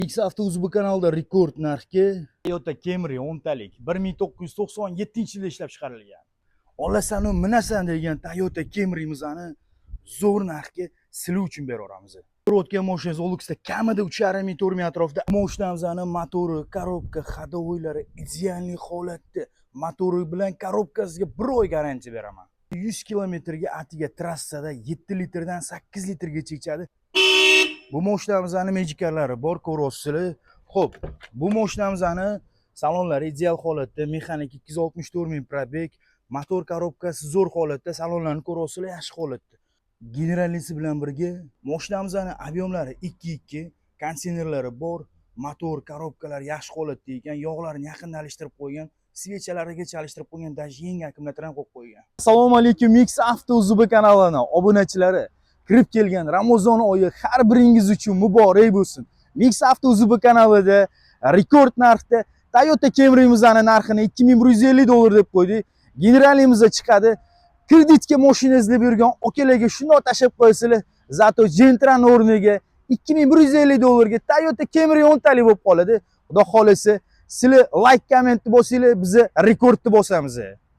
X-Avto kanalida rekord narxga Toyota Camry 10 talik 1997-yilda ishlab chiqarilgan. Olasan u minasan degan Toyota Camry'mizni zo'r narxga sizlar uchun beraveramiz. O'tgan mashinangiz Olixda kamida 3,5 ming 4 ming atrofida. Mashinamizni motori, korobka, ходовойлari ideal holatda. Motori bilan korobkasiga 1 oy garantiya beraman. 100 kilometrga atiga trassada 7 litrdan 8 litrgacha ichadi. Bu mashinamizning mejikarlari bor, ko'rasizlar. Xo'p, bu mashinamizning salonlari ideal holatda, mexanik 264 ming probeg, motor korobkasi zo'r holatda, salonlarni ko'rasizlar, yaxshi holatda. Generalisi bilan birga mashinamizning obyomlari 2.2, konteynerlari bor, motor korobkalari yaxshi holatda ekan, yog'larni yaqindan alishtirib qo'ygan, svechalarigacha alishtirib qo'ygan, даже yangi akkumulyatorni qo'yib qo'ygan. Assalomu alaykum, X-Avto kanalining obunachilari. Kirib kelgan Ramazon oyi har biringiz uchun muborak bo'lsin. X-Avto kanalida rekord narxda Toyota Camry'mizning narxini $2150 deb qo'ydik. Generalimizda chiqadi. Kreditga mashina izlab yurgan akalarga shunday tashab qo'ysizlar. Zato Gentra'ning o'rniga $2150 ga Toyota Camry 10 talik bo'lib qoladi. Xudo xolasa, sizlar like, komment bosinglar, biz rekordni bosamiz.